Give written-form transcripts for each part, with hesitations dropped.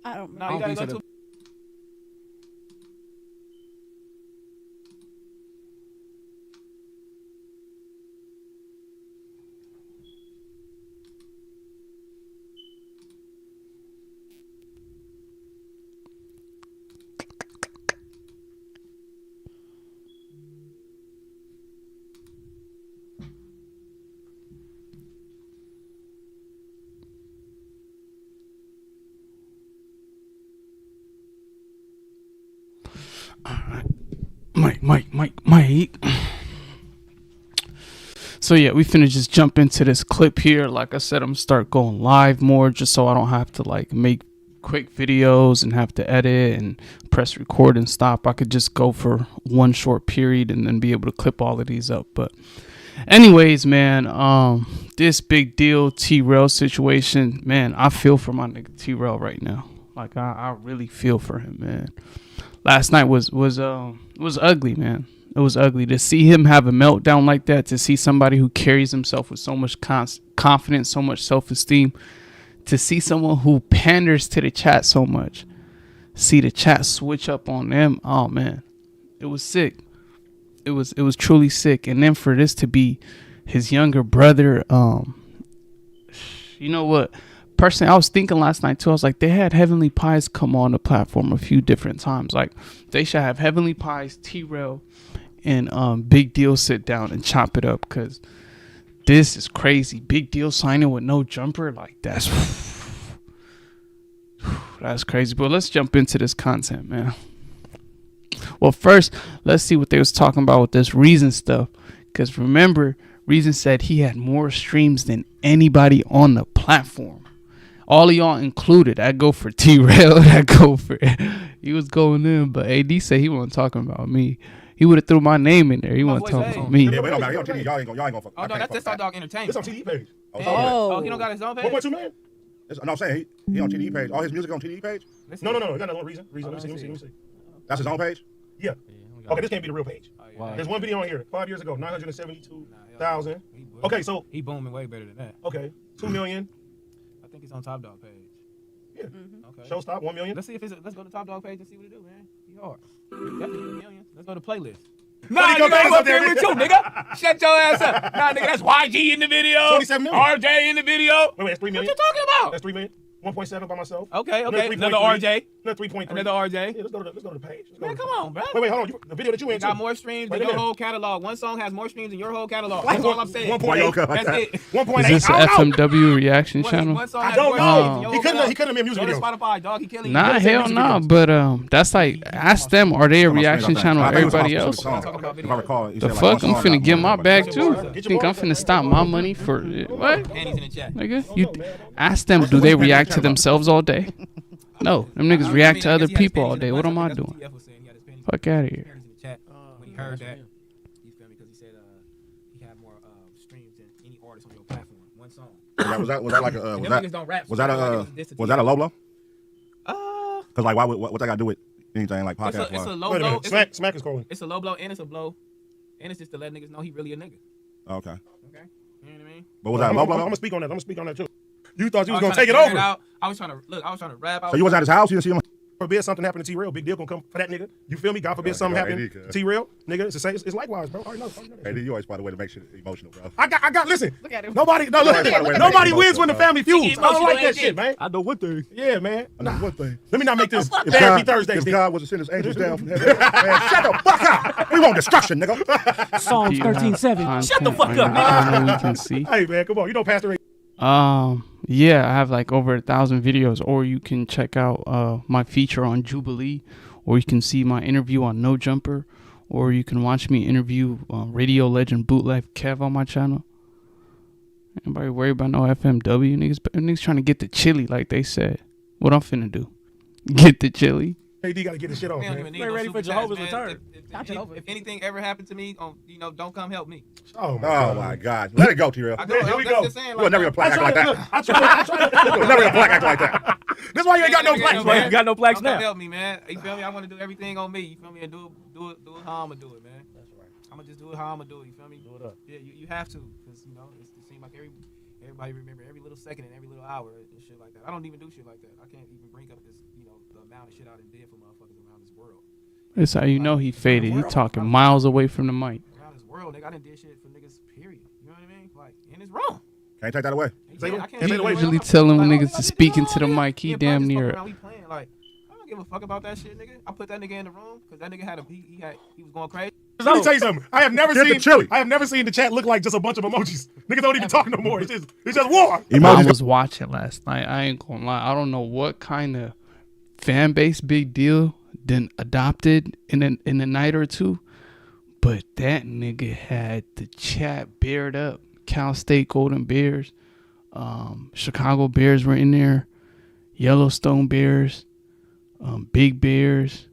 I don't No, know. you gotta go to. Mike. So yeah, we finna just jump into this clip here. Like I said, I'm gonna start going live more just so I don't have to like make quick videos and have to edit and press record and stop. I could just go for one short period and then be able to clip all of these up. But anyways, man, this big deal Trell situation, man, I feel for my nigga Trell right now. Like I really feel for him, man. Last night was ugly, man. It was ugly to see him have a meltdown like that, to see somebody who carries himself with so much confidence, so much self-esteem, to see someone who panders to the chat so much, see the chat switch up on them. Oh man, it was sick. It was truly sick. And then for this to be his younger brother, you know what? Personally, I was thinking last night too. I was like, they had Heavenly Pies come on the platform a few different times. Like, they should have Heavenly Pies, Trell, and Big Deal sit down and chop it up, because this is crazy. Big Deal signing with no jumper, like that's crazy. But let's jump into this content, man. Well, first, let's see what they was talking about with this Reason stuff, because remember, Reason said he had more streams than anybody on the platform. All of y'all included. I go for Trell. I go for he was going in, but AD said he wasn't talking about me. He would have threw my name in there. He wasn't talking about me. Yeah, but it don't matter. He on TD. Y'all ain't gonna fuck. Oh no, that's Top Dog Entertainment. It's on TD page. Oh, he don't got his own page. 1.2 million. No, I'm saying he on TD page. All his music on TD page. No. You got another reason. Let me see. That's his own page. Yeah. Okay, this can't be the real page. There's one video on here 5 years ago, 972,000. Okay, so he booming way better than that. Okay, 2 million. I think it's on Top Dog page. Yeah. Okay. Showstop 1 million. Let's see if let's go to Top Dog page and see what it do, man. He hard. Definitely a million. Let's go to playlist. Nah, nigga, I'm up there with you, nigga. Shut your ass up. Nah, nigga, that's YG in the video. 27 million. RJ in the video. Wait, that's 3 million. What you talking about? That's 3 million. 1.7 by myself. Okay. Another RJ. Another 3.3. Another RJ. Yeah, let's go to the page. Man, come on, bro. Wait, hold on. The video that you in got more streams than your whole catalog. One song has more streams than your whole catalog. That's all I'm saying. 1.8. That's it. 1.8. Is this an FMW reaction channel? I don't know. He couldn't have been a music video. Spotify, dog. He killing you. Nah, hell no. But that's like, ask them. Are they a reaction channel? Everybody else? If I recall, the fuck? I'm finna get my bag too. Think I'm finna stop my money for what? And he's in the chat. Nigga, you ask them. Do they react to themselves all day? No, them niggas react to other people all day. What am I doing? Fuck out of here. When he heard that, you feel me? Because he said he had more streams than any artist on your platform. One song. Was that like a was that a low blow? Because like what I got to do with anything like podcast? It's a low blow. Smack is calling. It's a low blow and it's a blow, and it's just to let niggas know he really a nigga. Okay. You know what I mean? But was that a low blow? I'm gonna speak on that too. You thought you was gonna take it over. I was trying to rap. So you wasn't at his house? You didn't see him? Forbid something happened to Trell, Big Deal gonna come for that nigga. You feel me? God forbid something happened to Trell, nigga. It's the same. It's likewise, bro. I already know. Hey, you always find a way to make shit emotional, bro. I got. Listen. Look at him. Nobody wins when the family feuds. I don't like that shit, man. I know one thing. Yeah, man. I know one thing. Let me not make this therapy Thursday. If God was to send his angels down from heaven, man, shut the fuck up. We want destruction, nigga. Psalms 13:7. Shut the fuck up, nigga. We can see. Hey, man, come on. You know Pastor. Yeah, I have like over 1,000 videos, or you can check out my feature on Jubilee, or you can see my interview on No Jumper, or you can watch me interview radio legend Bootleg Kev on my channel. Anybody worry about no FMW? Niggas trying to get the chili like they said. What I'm finna do? Get the chili. AD gotta get his shit off, man. We're ready for Jehovah's return. If anything ever happened to me, don't come help me. Oh my God. Let it go, Trell. Here we go. You'll never get a plaque act like that. I try. You'll never get a plaque act like that. This is why you ain't got no plaques, man. You got no plaques now. Don't help me, man. You feel me? I want to do everything on me. You feel me? And do it how I'm gonna do it, man. That's right. I'm gonna just do it how I'm gonna do it. You feel me? Do it up. Yeah, you have to, because it seems like everybody remember every little second and every little hour and shit like that. I don't even do shit like that. I can't even bring up this. amount of shit I done did for motherfuckers around this world. That's how you know he faded. He talking miles away from the mic. Around this world, nigga, I done did shit for niggas, period. You know what I mean? Like, and it's wrong. Can't take that away. He usually telling niggas to speak into the mic. He damn near. Like, I don't give a fuck about that shit, nigga. I put that nigga in the room because that nigga had he was going crazy. Let me tell you something. I have never seen the chat look like just a bunch of emojis. Niggas don't even talk no more. It's just war. I was watching last night. I ain't gonna lie. I don't know what kind of fan base Big Deal then adopted in a night or two, but that nigga had the chat bared up. Cal State Golden Bears, Chicago Bears were in there, Yellowstone Bears, Big Bears.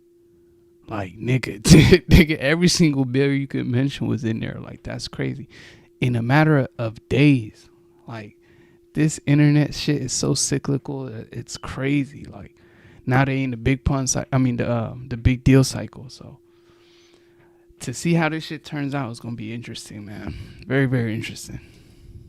Like, nigga, every single bear you could mention was in there. Like, that's crazy. In a matter of days, like, this internet shit is so cyclical. It's crazy. Like, now they in the big pun cycle. I mean, the big deal cycle. So, to see how this shit turns out is gonna be interesting, man. Very, very interesting.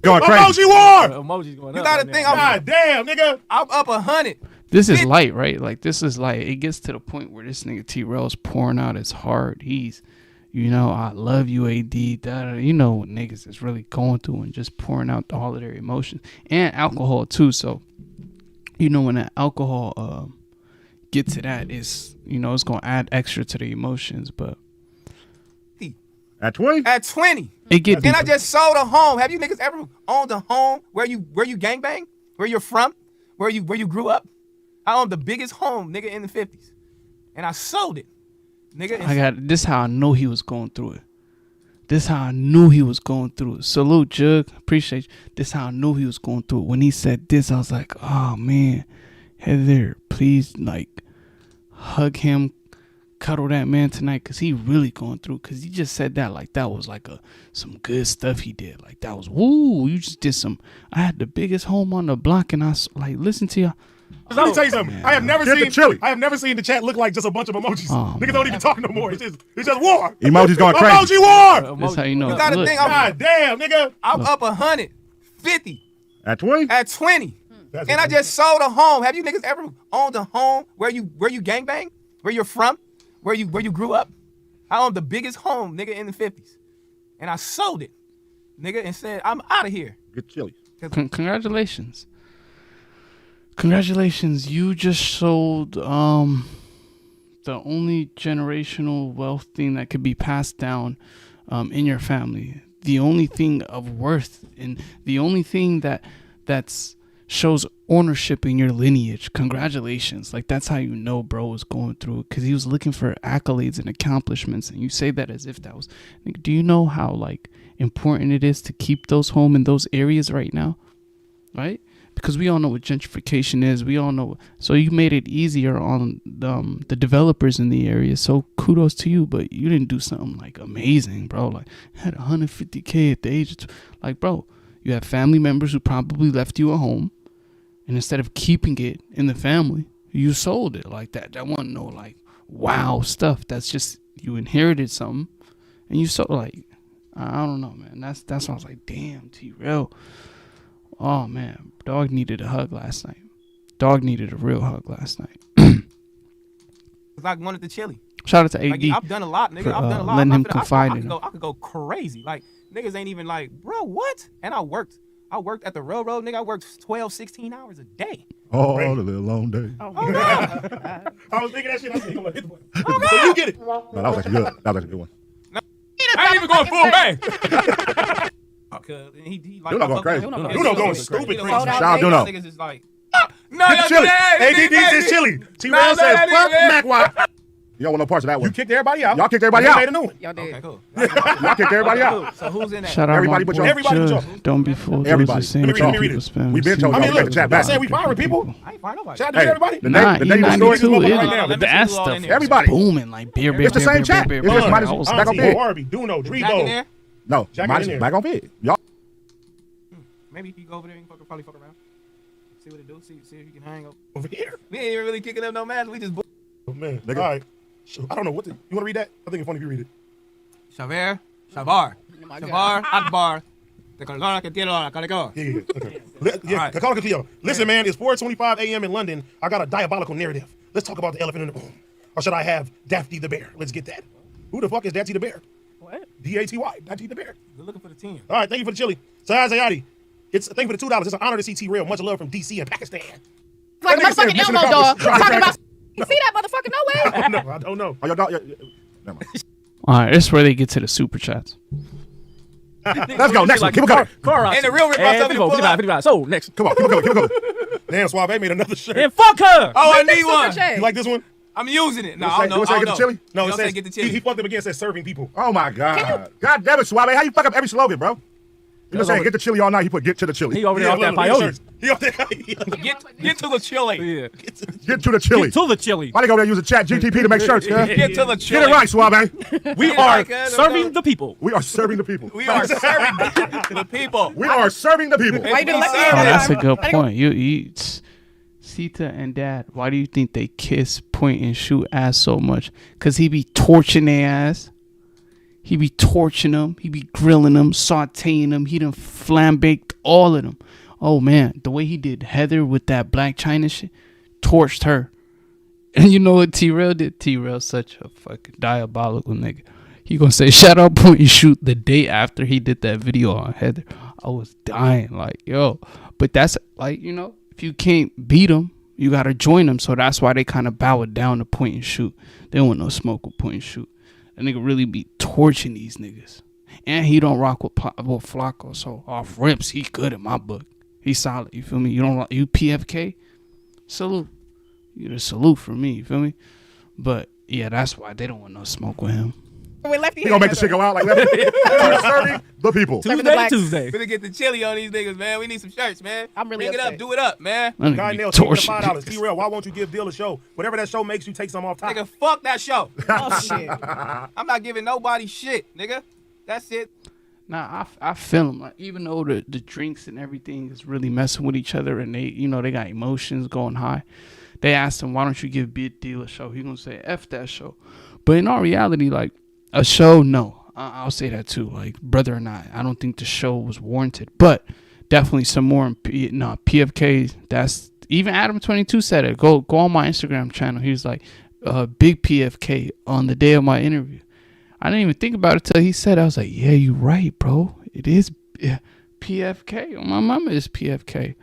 Going crazy. Emoji war. Emojis going up. You gotta think. God damn, nigga. I'm up 100. This is light, right? Like, this is light. It gets to the point where this nigga Trell's pouring out his heart. He's, I love you, AD. You know what niggas is really going through and just pouring out all of their emotions and alcohol too. So, when that alcohol get to that, it's gonna add extra to the emotions. But at 20, and I just sold a home. Have you niggas ever owned a home where you gangbang? Where you're from? Where you grew up? I owned the biggest home, nigga, in the 50s. And I sold it. Nigga. This how I know he was going through it. This how I knew he was going through it. Salute, Jug. Appreciate you. This how I knew he was going through it. When he said this, I was like, oh, man. Heather, please, like, hug him, cuddle that man tonight, because he really going through. Because he just said that like that was like some good stuff he did. Like, that was, woo, you just did some. I had the biggest home on the block, and I, like, listen to y'all. Let me tell you something. Man. I have never seen the chat look like just a bunch of emojis. Niggas don't even talk no more. It's just war. Emojis going crazy. Emoji war. That's how you know. You gotta think. God damn, nigga. I'm up 150. At 20? At 20. And I just sold a home. Have you niggas ever owned a home where you gangbang? Where you're from? Where you grew up? I owned the biggest home, nigga, in the 50s. And I sold it, nigga, and said, I'm out of here. Good chili. Congratulations. Congratulations. You just sold the only generational wealth thing that could be passed down in your family. The only thing of worth and the only thing that's shows ownership in your lineage. Congratulations. Like, that's how you know bro was going through it, because he was looking for accolades and accomplishments, and you say that as if that was, like, do you know how like important it is to keep those home in those areas right now, right? Because we all know what gentrification is. We all know. So you made it easier on the developers in the area. So kudos to you. But you didn't do something like amazing, bro. Like, had 150K at the age of like, bro, you have family members who probably left you a home, and instead of keeping it in the family, you sold it like that. That wasn't no like wow stuff. That's just you inherited something, and you sold. Like, I don't know, man. That's why I was like, damn, Trell. Oh, man. Dog needed a hug last night. Dog needed a real hug last night. Cause I wanted the chili. Shout out to AD. Like, I've done a lot, nigga. I've done a lot. Letting him confide in him. I could go crazy. Like, niggas ain't even like, bro, what? And I worked at the railroad, nigga. I worked 12, 16 hours a day. Oh, the little long day. Oh, God. I was thinking that shit. I was thinking, hit the button. So you get it. No, that was actually good. That was actually a good one. I ain't even going full bang. Cause he like Duno going crazy. Duno going stupid crazy. Shout out Duno. Niggas is like, no, Get chili. ADD is chili. T-Rail said, fuck mackwop. You don't want no parts of that one. You kicked everybody out. Y'all kicked everybody out. Made a new one. Y'all did. okay, cool. Y'all kicked everybody out. So who's in that? Shout out Everybody my but boy y'all. Everybody but Judge. y'all. Don't be fooled. Everybody. Saying Let me read it. spam. We been told I y'all mean, to take look, the chat I back. said we firing people. I ain't find nobody. Shout out to everybody. The name of the story is E92 right is now. the Let me ass see who all stuff. in there. Everybody. Booming like beer. It's the same chat. It's just minus back on bid. Harvey, Duno, Jack in Drebo. there? No, Jack minus in there. back on bid. Y'all. Maybe if you go over there and probably fuck around. See what it do. See if you can hang up. Over here. We ain't even really kicking up no match. We just Oh, man. Nigga. All right. I don't know what you want to read that? I think it's funny if you read it. Shavar. Oh my God. Shavar Akbar. The color que tiene la calico. Yeah. Okay. All right. Call it Cleo. Listen, man, it's 4:25 a.m. in London. I got a diabolical narrative. Let's talk about the elephant in the room. Or should I have Daphne the bear? Let's get that. Who the fuck is Daphne the bear? What? D-A-T-Y, Daphne the bear. Good looking for the team. All right, thank you for the chili. Sayati, thank you for the $2. It's an honor to see T-Real. Much love from D.C. and Pakistan. Like a That nigga said motherfucking mission Elmo dog. accomplished. Talking about. You see that motherfucker nowhere? I don't know. Oh, your dog. Never mind. All right, this is where they get to the super chats. Let's go. Next one. Keep it going. And the real Rick Ross up in the pull up. 55. So, next. Come on. Keep it going. Keep it going. Damn, Suave made another shirt. And fuck her. Oh, I need one. You like this one? I'm using it. No, You I say- don't know. you say I get don't the chili? know. No, You it don't says say get the chili. He fucked up again. It says serving people. Oh my God. God damn it, Suave. How you fuck up every slogan, bro? You know saying get the chili all night. He put get to the chili. He over there off that look, peyote. He up there. Get to the chili. Yeah. Get to the chili. Get to the chili. Why they go there using chat GTP to make shirts, man? Get to the chili. Get it right, Suave. We are serving the people. We are serving the people. We are serving the people. We are serving the people. Why you didn't let me Oh, know that's a that? good point. You Sita and Dad, why do you think they kiss, point, and shoot ass so much? Because he be torching their ass. He be torching them. He be grilling them, sauteing them. He done flambaked all of them. Oh, man. The way he did Heather with that Black China shit, torched her. And you know what T-Rail did? T-Rail's such a fucking diabolical nigga. He gonna say, shout out, point, and shoot the day after he did that video on Heather. I was dying. Like, yo. But that's, like, you know, if you can't beat them, you got to join them. So that's why they kind of bow it down to point and shoot. They don't want no smoke with point and shoot. That nigga really be torching these niggas. And he don't rock with Flakko. So off rips, he good in my book. He solid. You feel me? You don't rock, you PFK? Salute. You the salute for me. You feel me? But yeah, that's why they don't want no smoke with him. With lefty He gonna make the shit go out like that. Serving the people. Tuesday. Finna get the chili on these niggas, man. We need some shirts, man. I'm really Bring it up. upset. Do it up, man. That nigga Guy be nailed torching $5. niggas. T-Real, why won't you give Dill a show? Whatever that show makes you, take some off top. Nigga, fuck that show. Oh shit. I'm not giving nobody shit, nigga. That's it. Nah, I feel him. Like, even though the drinks and everything is really messing with each other, and they, you know, they got emotions going high. They asked him, why don't you give Big Deal a show? He gonna say, F that show. But in all reality, like, a show, no. I'll say that too. Like, brother and I don't think the show was warranted. But definitely some more PFK. That's, even Adam22 said it. Go on my Instagram channel. He was like, big PFK on the day of my interview. I didn't even think about it till he said it. I was like, yeah, you right, bro. It is PFK. My mama is PFK.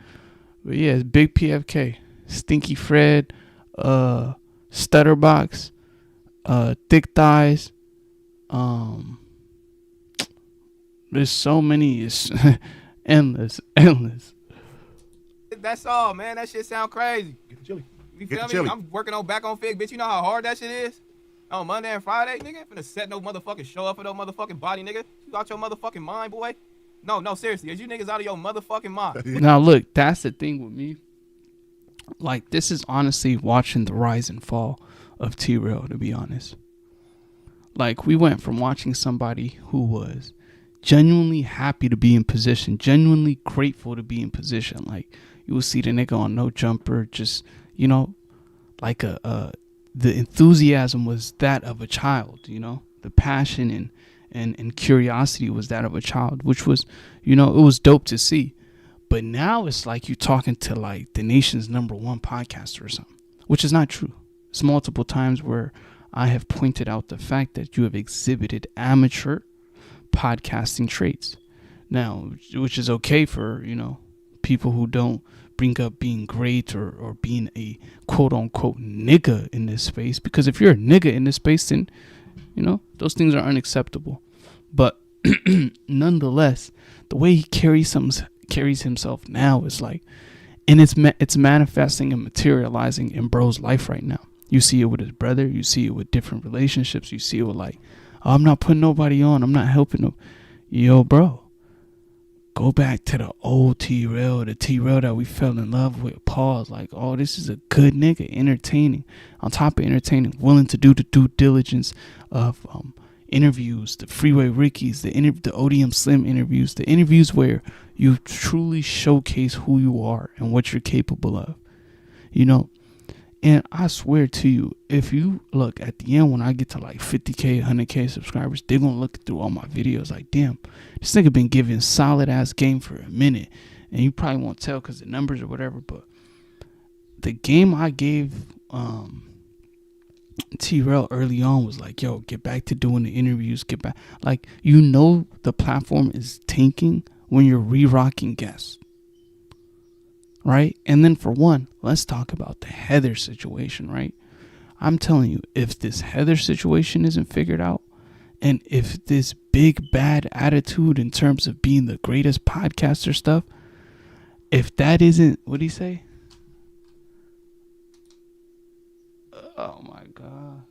But yeah, it's big PFK. Stinky Fred, Studderbox, Thick Thighs. There's so many. It's endless. That's all, man. That shit sound crazy. Get the chili. You Get feel the me? chili. I'm working on back on fig, bitch. You know how hard that shit is? On Monday and Friday, nigga. Finna set no motherfucking show up for no motherfucking body, nigga. You out your motherfucking mind, boy? No, seriously. Is you niggas out of your motherfucking mind? Now look, that's the thing with me. Like, this is honestly watching the rise and fall of T-Real, to be honest. Like, we went from watching somebody who was genuinely happy to be in position, genuinely grateful to be in position. Like, you will see the nigga on No Jumper, just, you know, like the enthusiasm was that of a child, you know, the passion and curiosity was that of a child, which was, you know, it was dope to see. But now it's like you talking to like the nation's #1 podcaster or something, which is not true. It's multiple times where I have pointed out the fact that you have exhibited amateur podcasting traits. Now, which is okay for, you know, people who don't bring up being great or being a quote unquote nigga in this space. Because if you're a nigga in this space, then, you know, those things are unacceptable. But nonetheless, the way he carries himself now is like, and it's manifesting and materializing in bro's life right now. You see it with his brother. You see it with different relationships. You see it with like, oh, I'm not putting nobody on. I'm not helping them. Yo, bro, go back to the old T-Real, the T-Real that we fell in love with. Pause. Like, oh, this is a good nigga, entertaining. On top of entertaining, willing to do the due diligence of interviews, the Freeway Rickies, the ODM Slim interviews, the interviews where you truly showcase who you are and what you're capable of. You know, and I swear to you, if you look at the end when I get to like 50K, 100K subscribers, they're going to look through all my videos like, damn, this nigga been giving solid ass game for a minute. And you probably won't tell because the numbers or whatever, but the game I gave Trell early on was like, yo, get back to doing the interviews, get back. Like, you know, the platform is tanking when you're re-rocking guests. Right? And then for one, let's talk about the Heather situation, right? I'm telling you, if this Heather situation isn't figured out, and if this big bad attitude in terms of being the greatest podcaster stuff, if that isn't, what'd he say? Oh my God.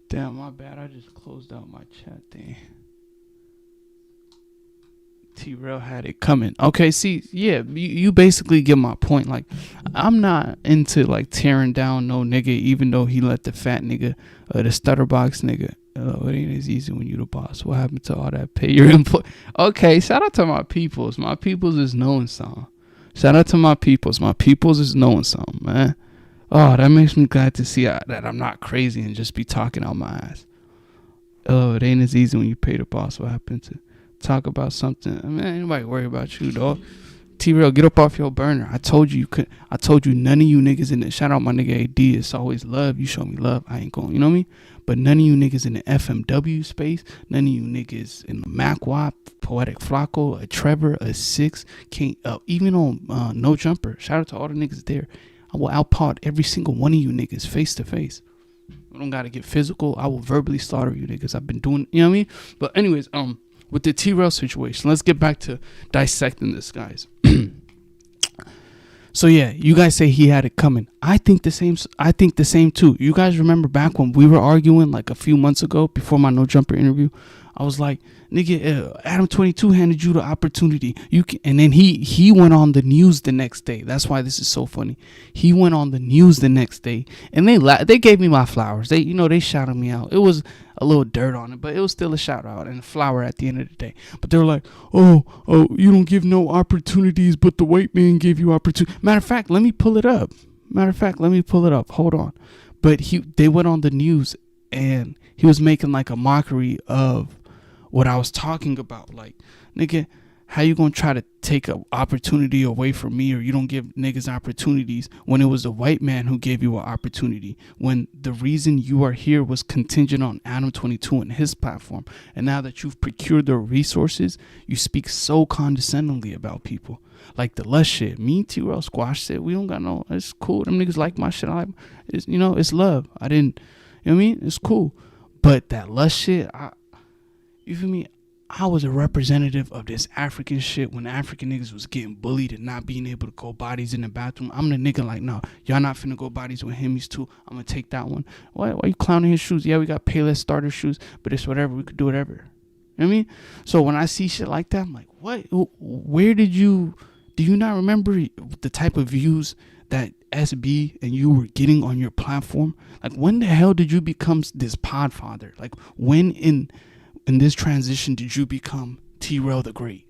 Damn, my bad. I just closed out my chat thing. Trell had it coming. Okay, see, yeah, you basically get my point. Like, I'm not into like tearing down no nigga, even though he let the fat nigga, the Studderbox nigga. It ain't as easy when you the boss. What happened to all that pay your input? Okay, shout out to my peoples. My peoples is knowing something. Shout out to my peoples. My peoples is knowing something, man. Oh, that makes me glad to see that I'm not crazy and just be talking out my ass. Oh, it ain't as easy when you pay the boss. What happened to talk about something? I mean, ain't nobody worry about you, dog. Trell, get up off your burner. I told you could. I told you none of you niggas in the, shout out my nigga AD. It's always love. You show me love, I ain't going. You know what I mean? But none of you niggas in the FMW space, none of you niggas in the mackwop, poetik, flakko, a Trevor, a Six, can't even on No Jumper. Shout out to all the niggas there. I will outpod every single one of you niggas face to face. I don't gotta get physical. I will verbally slaughter you niggas. I've been doing, you know what I mean? But anyways, with the Trell situation, let's get back to dissecting this, guys. So yeah, you guys say he had it coming. I think the same too. You guys remember back when we were arguing like a few months ago before my No Jumper interview? I was like, nigga, Adam 22 handed you the opportunity. You can, and then he went on the news the next day. That's why this is so funny. He went on the news the next day, and they gave me my flowers. They shouted me out. It was a little dirt on it, but it was still a shout out and a flower at the end of the day. But they were like, oh, you don't give no opportunities, but the white man gave you opportunity. Matter of fact, let me pull it up. Hold on. But they went on the news, and he was making like a mockery of what I was talking about. Like, nigga, how you gonna try to take an opportunity away from me, or you don't give niggas opportunities when it was the white man who gave you an opportunity, when the reason you are here was contingent on Adam 22 and his platform. And now that you've procured the resources, you speak so condescendingly about people. Like the Lush shit, me and Trell squashed it. We don't got no, it's cool. Them niggas like my shit. It's, it's love. I didn't, you know what I mean? It's cool. But that Lush shit, you feel me? I was a representative of this African shit when African niggas was getting bullied and not being able to go bodies in the bathroom. I'm the nigga like, no, y'all not finna go bodies with Hemis too. I'm gonna take that one. Why you clowning his shoes? Yeah, we got Payless starter shoes, but it's whatever. We could do whatever. You know what I mean? So when I see shit like that, I'm like, what? Where do you not remember the type of views that SB and you were getting on your platform? Like, when the hell did you become this podfather? Like, when in this transition did you become Trell the Great?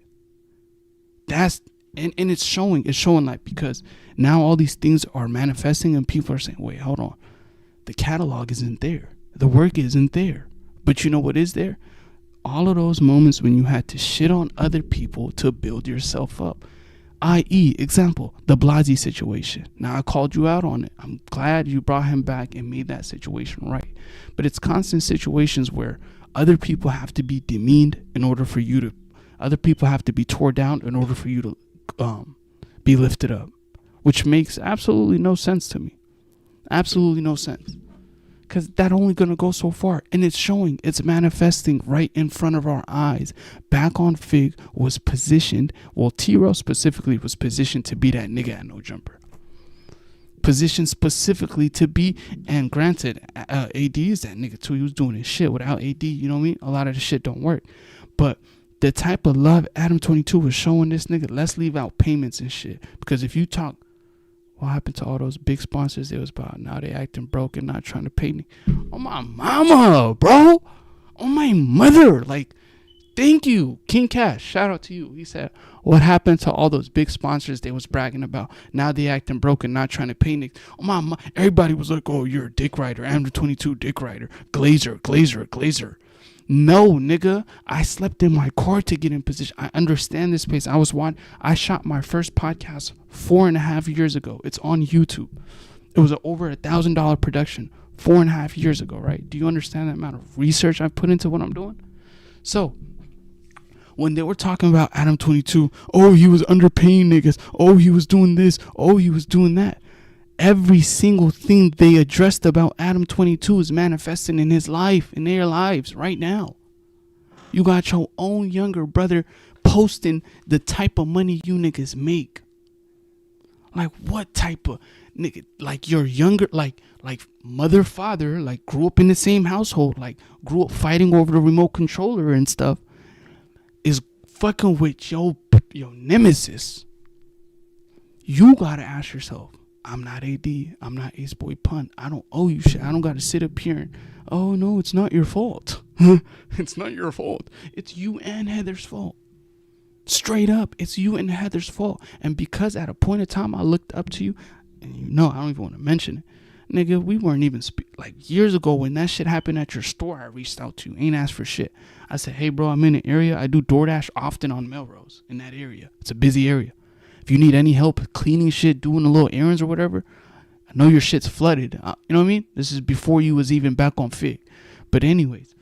That's and it's showing like, because now all these things are manifesting and people are saying, wait, hold on, the catalog isn't there, the work isn't there. But you know what is there? All of those moments when you had to shit on other people to build yourself up. I.e., example, the Blasey situation. Now, I called you out on it. I'm glad you brought him back and made that situation right. But it's constant situations where other people have to be demeaned in order for you to, other people have to be torn down in order for you to be lifted up, which makes absolutely no sense to me. Absolutely no sense. Because that only going to go so far. And it's showing, it's manifesting right in front of our eyes. Back on Figg was positioned, well, Trell specifically was positioned to be that nigga at No Jumper. Positioned specifically to be, and granted, AD is that nigga too. He was doing his shit. Without AD, you know what I mean? A lot of the shit don't work. But the type of love Adam 22 was showing this nigga, let's leave out payments and shit. Because if you talk, what happened to all those big sponsors? It was about, now they acting broke and not trying to pay me. Oh, my mama, bro. Oh, my mother. Like, thank you, King Cash. Shout out to you. He said, what happened to all those big sponsors they was bragging about? Now they acting broke and not trying to pay niggas. Oh, my, everybody was like, oh, you're a dick rider. Adam 22 dick rider. Glazer. No, nigga. I slept in my car to get in position. I understand this space. I shot my first podcast 4.5 years ago. It's on YouTube. It was over $1,000 production 4.5 years ago, right? Do you understand the amount of research I've put into what I'm doing? So, when they were talking about Adam 22, oh, he was underpaying niggas. Oh, he was doing this. Oh, he was doing that. Every single thing they addressed about Adam 22 is manifesting in his life, in their lives right now. You got your own younger brother posting the type of money you niggas make. Like what type of nigga? Like your younger, like mother, father, like grew up in the same household, like grew up fighting over the remote controller and stuff, is fucking with your nemesis. You gotta ask yourself, I'm not AD. I'm not aceboy punt. I don't owe you shit. I don't got to sit up here and, oh, no, it's not your fault. It's not your fault. It's you and Heather's fault. Straight up, it's you and Heather's fault. And because at a point in time I looked up to you, and you know, I don't even want to mention it. Nigga, we weren't even, like years ago when that shit happened at your store, I reached out to you. Ain't asked for shit. I said, hey, bro, I'm in an area. I do DoorDash often on Melrose in that area. It's a busy area. If you need any help cleaning shit, doing the little errands or whatever, I know your shit's flooded. You know what I mean? This is before you was even back on Figg. But anyways,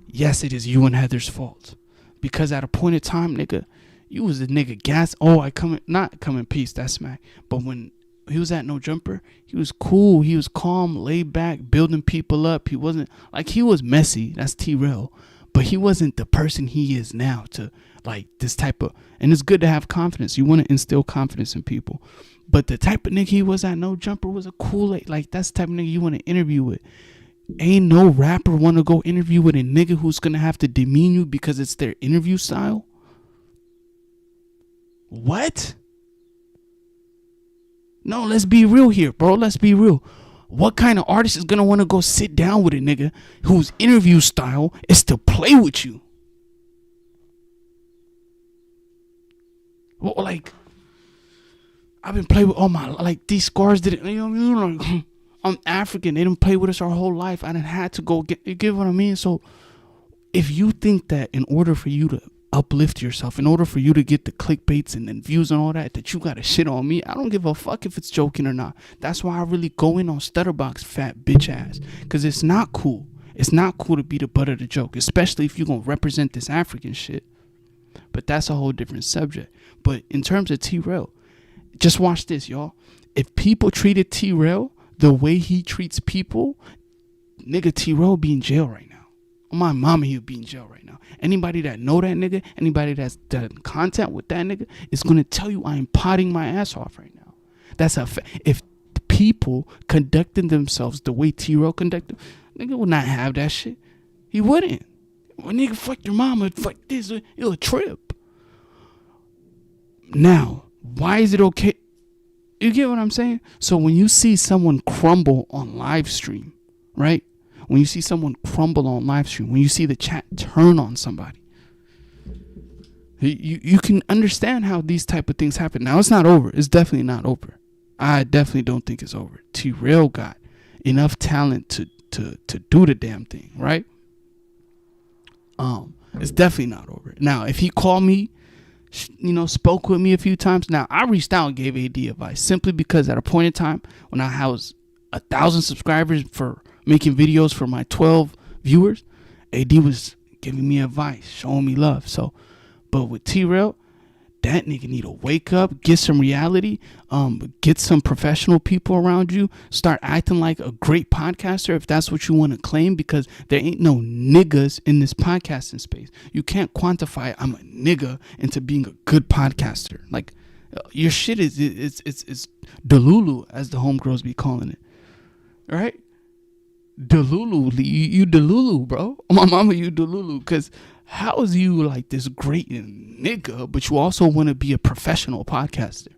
yes, it is you and Heather's fault. Because at a point in time, nigga, you was the nigga gas. Oh, not come in peace, that's smack. But when he was at No Jumper, he was cool. He was calm, laid back, building people up. He wasn't, like, he was messy. That's Trell. But he wasn't the person he is now to, like, this type of, and it's good to have confidence. You want to instill confidence in people. But the type of nigga he was at No Jumper was a cool, like, that's the type of nigga you want to interview with. Ain't no rapper want to go interview with a nigga who's going to have to demean you because it's their interview style. What? No, let's be real here, bro. Let's be real. What kind of artist is going to want to go sit down with a nigga whose interview style is to play with you? Well, like, I've been playing with all my, like, these scars didn't, you know what I mean? Like, I'm African. They didn't play with us our whole life. I didn't have to go you get what I mean? So if you think that in order for you to uplift yourself, in order for you to get the clickbaits and then views and all that you got to shit on me, I don't give a fuck if it's joking or not. That's why I really go in on Studderbox, fat bitch ass. Because it's not cool. It's not cool to be the butt of the joke, especially if you're going to represent this African shit. But that's a whole different subject. But in terms of Trell, just watch this, y'all. If people treated Trell the way he treats people, nigga, Trell be in jail right now. On my mama, he would be in jail right now. Anybody that know that nigga, anybody that's done content with that nigga is going to tell you I am potting my ass off right now. That's a fact. If people conducted themselves the way Trell conducted, nigga would not have that shit. He wouldn't. Well, nigga, fuck your mama, fuck this, it'll a trip. Now, why is it okay? You get what I'm saying? So when you see someone crumble on live stream, right? When you see someone crumble on live stream, when you see the chat turn on somebody, you can understand how these type of things happen. Now, it's not over. It's definitely not over. I definitely don't think it's over. Trell got enough talent to do the damn thing, right? It's definitely not over. Now, if he called me, spoke with me a few times. Now, I reached out and gave AD advice simply because at a point in time when I was 1,000 subscribers for making videos for my 12 viewers, AD was giving me advice, showing me love. So, but with Trell, that nigga need to wake up, get some reality, get some professional people around you, start acting like a great podcaster if that's what you want to claim, because there ain't no niggas in this podcasting space. You can't quantify I'm a nigga into being a good podcaster. Like, your shit is delulu, as the homegirls be calling it. Right? Delulu, you delulu, bro. My mama, you delulu, because how is you like this great nigga, but you also want to be a professional podcaster?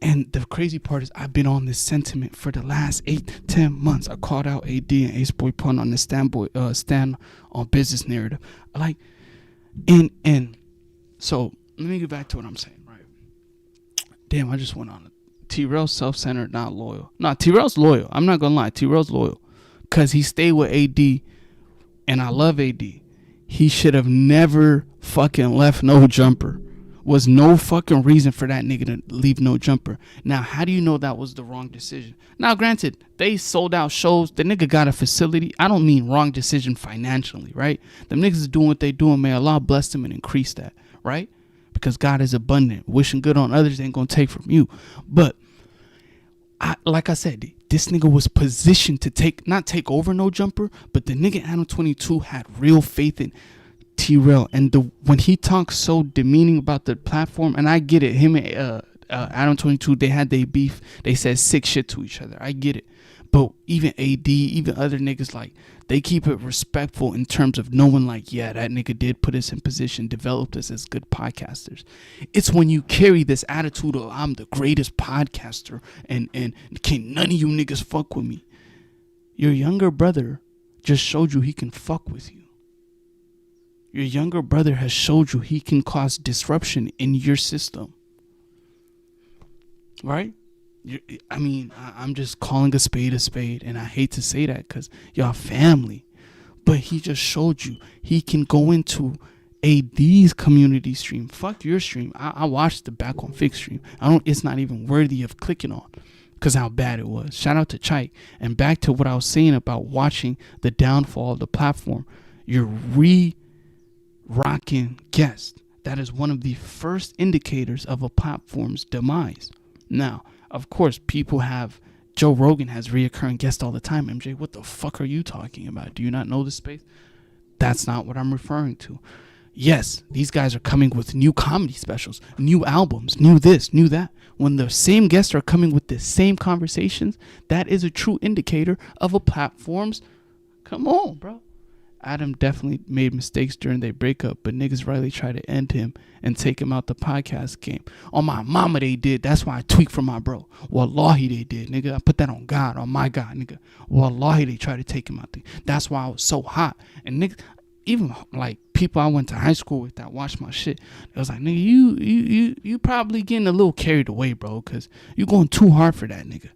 And the crazy part is I've been on this sentiment for the last 8-10 months. I called out AD and aceboy pun on the stand on business narrative. Like, and so let me get back to what I'm saying, right? Damn, I just went on it. Trell's self-centered, not loyal. Nah, Trell's loyal. I'm not gonna lie. Trell's loyal because he stayed with AD and I love AD. He should have never fucking left no jumper. Was no fucking reason for that nigga to leave no jumper. Now, how do you know that was the wrong decision? Now, granted, they sold out shows. The nigga got a facility. I don't mean wrong decision financially, right? Them niggas is doing what they doing. May Allah bless them and increase that, right? Because God is abundant. Wishing good on others ain't gonna take from you. But like I said, this nigga was positioned to not take over no jumper, but the nigga Adam 22 had real faith in Trell, and when he talks so demeaning about the platform, and I get it, him and Adam 22, they had their beef, they said sick shit to each other, I get it, but even AD, even other niggas, like, they keep it respectful in terms of knowing, like, yeah, that nigga did put us in position, developed us as good podcasters. It's when you carry this attitude of I'm the greatest podcaster and can't none of you niggas fuck with me. Your younger brother just showed you he can fuck with you. Your younger brother has showed you he can cause disruption in your system. Right? I'm just calling a spade, and I hate to say that because y'all family. But he just showed you he can go into AD's community stream. Fuck your stream. I watched the Back on Figg stream. It's not even worthy of clicking on because how bad it was. Shout out to Chike. And back to what I was saying about watching the downfall of the platform. You're rocking guest. That is one of the first indicators of a platform's demise. Now, of course, people have Joe Rogan has reoccurring guests all the time. MJ, what the fuck are you talking about? Do you not know this space? That's not what I'm referring to. Yes, these guys are coming with new comedy specials, new albums, new this, new that. When the same guests are coming with the same conversations, that is a true indicator of a platform's. Come on, bro. Adam definitely made mistakes during their breakup, but niggas really try to end him and take him out the podcast game. On my mama, they did. That's why I tweaked from my bro. Wallahi, they did, nigga. I put that on God, on my God, nigga. Wallahi, they tried to take him out there. That's why I was so hot. And niggas, even like people I went to high school with that watched my shit, it was like, nigga, you probably getting a little carried away, bro, because you going too hard for that, nigga.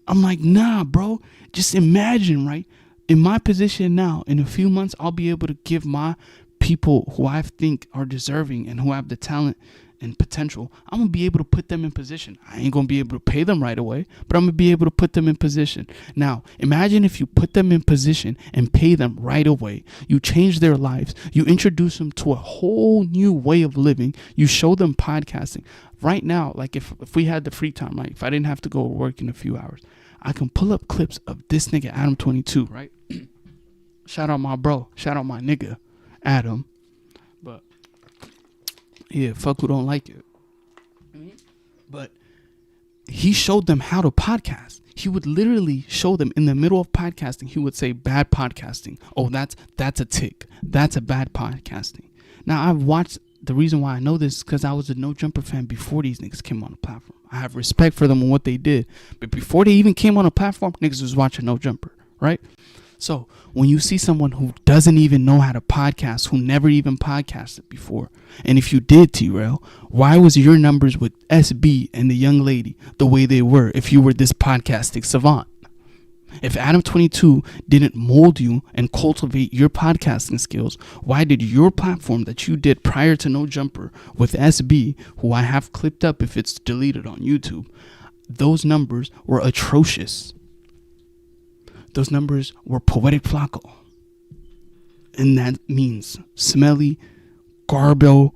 I'm like, nah, bro. Just imagine, right? In my position now, in a few months, I'll be able to give my people who I think are deserving and who have the talent and potential, I'm going to be able to put them in position. I ain't going to be able to pay them right away, but I'm going to be able to put them in position. Now, imagine if you put them in position and pay them right away. You change their lives. You introduce them to a whole new way of living. You show them podcasting. Right now, like if we had the free time, right? If I didn't have to go to work in a few hours, I can pull up clips of this nigga Adam 22, right? Shout out my bro. Shout out my nigga Adam. But yeah, fuck who don't like it. But he showed them how to podcast. He would literally show them in the middle of podcasting. He would say bad podcasting. Oh, that's a tick. That's a bad podcasting. Now I've watched. The reason why I know this is because I was a No Jumper fan before these niggas came on the platform. I have respect for them and what they did. But before they even came on the platform, niggas was watching No Jumper, right? So when you see someone who doesn't even know how to podcast, who never even podcasted before, and if you did, Trell, why was your numbers with SB and the young lady the way they were if you were this podcasting savant? If Adam 22 didn't mold you and cultivate your podcasting skills, why did your platform that you did prior to No Jumper with SB, who I have clipped up if it's deleted on YouTube, those numbers were atrocious. Those numbers were poetic flakko. And that means smelly, garbo,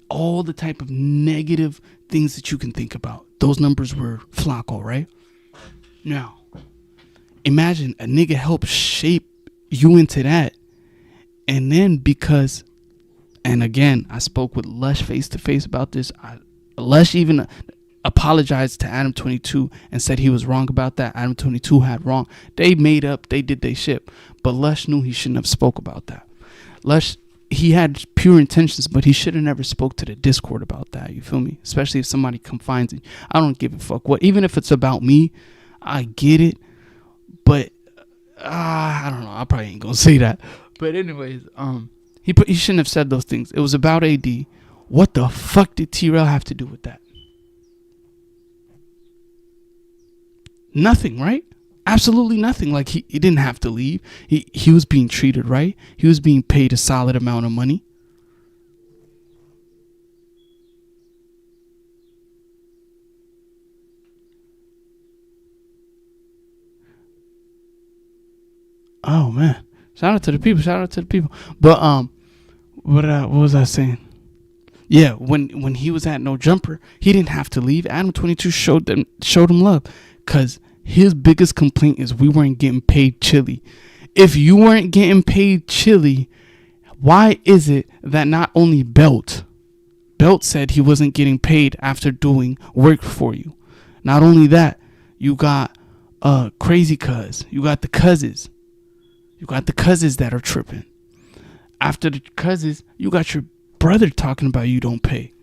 all the type of negative things that you can think about. Those numbers were flakko, right? Now, imagine a nigga helped shape you into that. And then because, and again, I spoke with Lush face to face about this. Lush even apologized to Adam 22 and said he was wrong about that. Adam 22 had wrong. They made up, they did their shit. But Lush knew he shouldn't have spoke about that. Lush, he had pure intentions, but he should have never spoke to the Discord about that. You feel me? Especially if somebody confines it. I don't give a fuck what. Even if it's about me, I get it. But I don't know. I probably ain't gonna say that. But anyways, he shouldn't have said those things. It was about AD. What the fuck did Trell have to do with that? Nothing, right? Absolutely nothing. Like he didn't have to leave. He was being treated right. He was being paid a solid amount of money. Oh man. Shout out to the people. But what was I saying? Yeah, when he was at No Jumper, he didn't have to leave. Adam 22 showed him love, cause his biggest complaint is we weren't getting paid chili. If you weren't getting paid chili, why is it that not only Belt said he wasn't getting paid after doing work for you? Not only that, you got Crazy Cuz, you got the Cousins. You got the cousins that are tripping. After the cousins, you got your brother talking about you don't pay.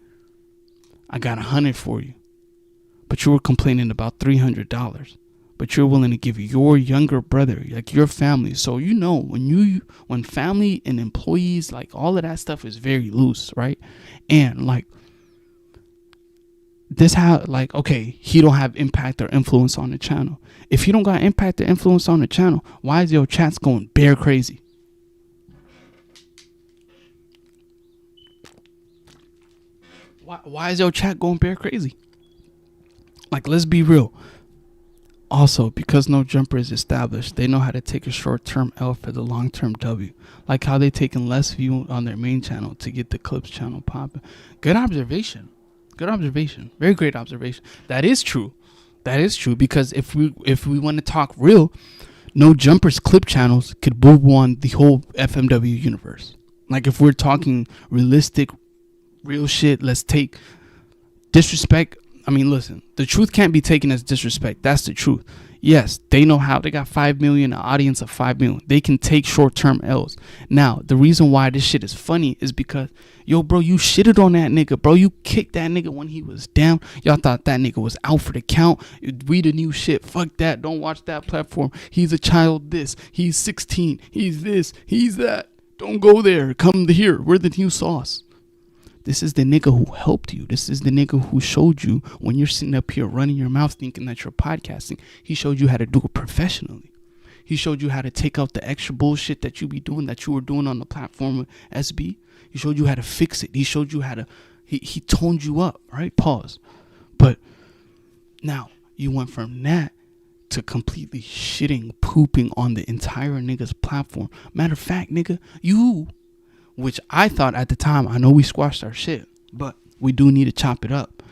I got 100 for you. But you were complaining about $300. But you're willing to give your younger brother, like your family. So you know when family and employees, like all of that stuff is very loose, right? And like this how like, okay, he don't have impact or influence on the channel. If he don't got impact or influence on the channel, why is your chats going bare crazy? Why is your chat going bare crazy? Like, let's be real. Also, because No Jumper is established, they know how to take a short-term L for the long-term W. Like how they taking less view on their main channel to get the clips channel popping. Good observation. Very great observation. That is true. Because if we want to talk real, No Jumper's clip channels could move on the whole FMW universe. Like if we're talking realistic, real shit, let's take disrespect. I mean, listen, the truth can't be taken as disrespect. That's the truth. Yes, they know how. They got 5 million, an audience of 5 million. They can take short-term L's. Now, the reason why this shit is funny is because, yo, bro, you shitted on that nigga, bro. You kicked that nigga when he was down. Y'all thought that nigga was out for the count. We the new shit. Fuck that. Don't watch that platform. He's a child this. He's 16. He's this. He's that. Don't go there. Come to here. We're the new sauce. This is the nigga who helped you. This is the nigga who showed you when you're sitting up here running your mouth thinking that you're podcasting. He showed you how to do it professionally. He showed you how to take out the extra bullshit that you be doing, that you were doing on the platform with SB. He showed you how to fix it. He showed you how to, he toned you up, right? Pause. But now you went from that to completely shitting, pooping on the entire nigga's platform. Matter of fact, nigga, you... which I thought at the time, I know we squashed our shit, but we do need to chop it up.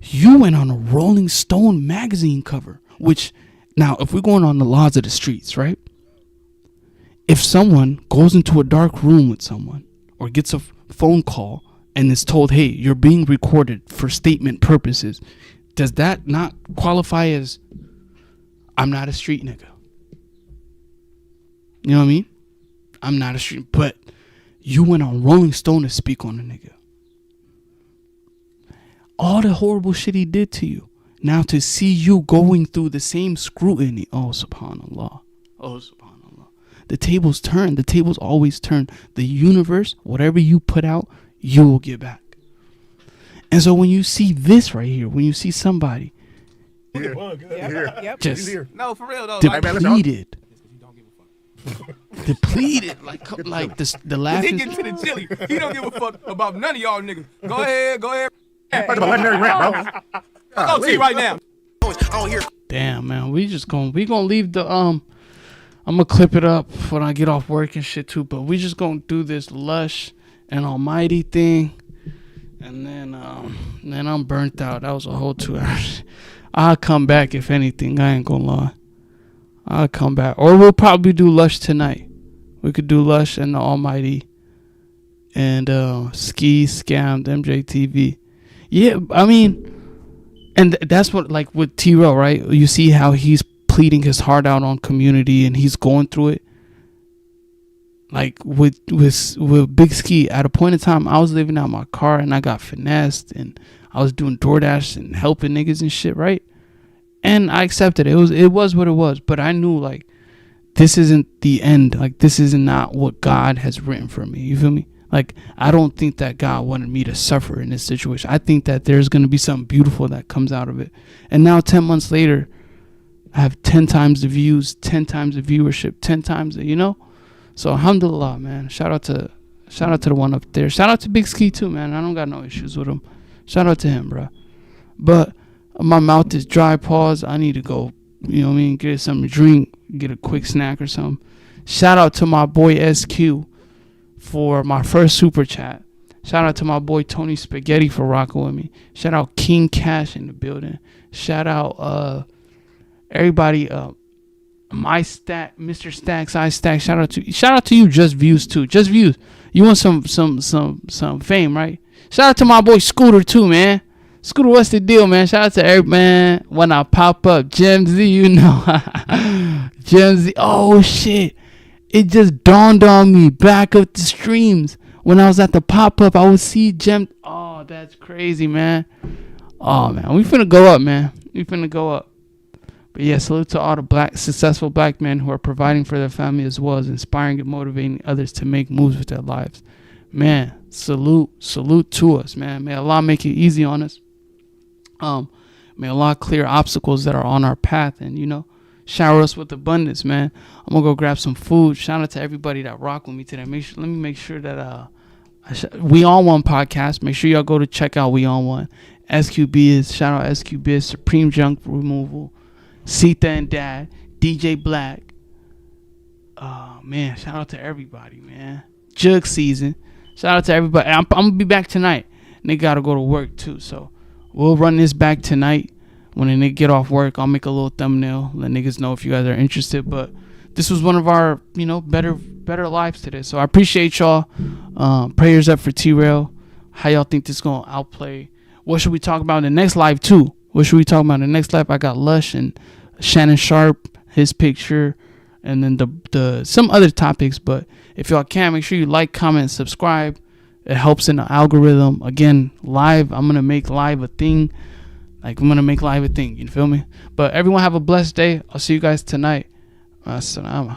You went on a Rolling Stone magazine cover, which now if we're going on the laws of the streets, right? If someone goes into a dark room with someone or gets a phone call and is told, hey, you're being recorded for statement purposes, does that not qualify as I'm not a street nigga? You know what I mean? I'm not a street, but you went on Rolling Stone to speak on a nigga. All the horrible shit he did to you. Now to see you going through the same scrutiny. Oh, subhanallah. Oh, subhanallah. The tables turn. The tables always turn. The universe, whatever you put out, you will get back. And so when you see this right here, when you see somebody just no, for real though, depleted. Depleted, like the last. He get to the chili. He don't give a fuck about none of y'all niggas. Go ahead. Talk about legendary rap, bro. I'll go see right now. Damn, man, we gonna leave the I'm gonna clip it up when I get off work and shit too. But we just gonna do this Lush and Almighty thing, and then I'm burnt out. That was a whole 2 hours. I'll come back if anything. I ain't gonna lie. I'll come back. Or we'll probably do Lush tonight. We could do Lush and the Almighty. And Ski Scammed MJTV. Yeah, I mean, and that's what, like with Trell, right? You see how he's pleading his heart out on Cuhmunity and he's going through it. Like with Big Ski, at a point in time, I was living out my car and I got finessed and I was doing DoorDash and helping niggas and shit, right? And I accepted it. It was what it was. But I knew, like, this isn't the end. Like, this is not what God has written for me. You feel me? Like, I don't think that God wanted me to suffer in this situation. I think that there's going to be something beautiful that comes out of it. And now 10 months later, I have 10 times the views, 10 times the viewership, 10 times the, you know. So alhamdulillah, man. Shout out to the one up there. Shout out to Big Ski too, man. I don't got no issues with him. Shout out to him, bro. But my mouth is dry. Pause. I need to go, you know what I mean, get something to drink, get a quick snack or something. Shout out to my boy SQ for my first super chat. Shout out to my boy Tony Spaghetti for rocking with me. Shout out King Cash in the building. Shout out everybody, my stack, Mr. Stacks, I Stack. Shout out to you, Just Views too. Just Views. You want some fame, right? Shout out to my boy Scooter too, man. Scooter, what's the deal, man? Shout out to every man. When I pop up, Gem Z, you know. Gem Z. Oh shit. It just dawned on me back up the streams. When I was at the pop-up, I would see Gem. Oh, that's crazy, man. Oh, man. We finna go up, man. We finna go up. But yeah, salute to all the successful black men who are providing for their family as well as inspiring and motivating others to make moves with their lives. Man, salute to us, man. May Allah make it easy on us. May Allah clear obstacles that are on our path and, you know, shower us with abundance, man. I'm gonna go grab some food. Shout out to everybody that rock with me today. Let me make sure that We On One podcast. Make sure y'all go to check out We On One. SQB is, shout out SQB is Supreme Junk Removal, Sita and Dad, DJ Black. Man, shout out to everybody, man. Jug season. Shout out to everybody. I'm gonna be back tonight. Nigga gotta go to work too, so we'll run this back tonight. When a nigga get off work, I'll make a little thumbnail, let niggas know if you guys are interested. But this was one of our, you know, better lives today. So I appreciate y'all. Prayers up for T-Rail. How y'all think this gonna outplay? What should we talk about in the next live too? What should we talk about in the next live? I got Lush and Shannon Sharp, his picture, and then the some other topics. But if y'all can, make sure you like, comment, subscribe. It helps in the algorithm. Again, live. I'm gonna make live a thing. You feel me? But everyone have a blessed day. I'll see you guys tonight. Assalamu.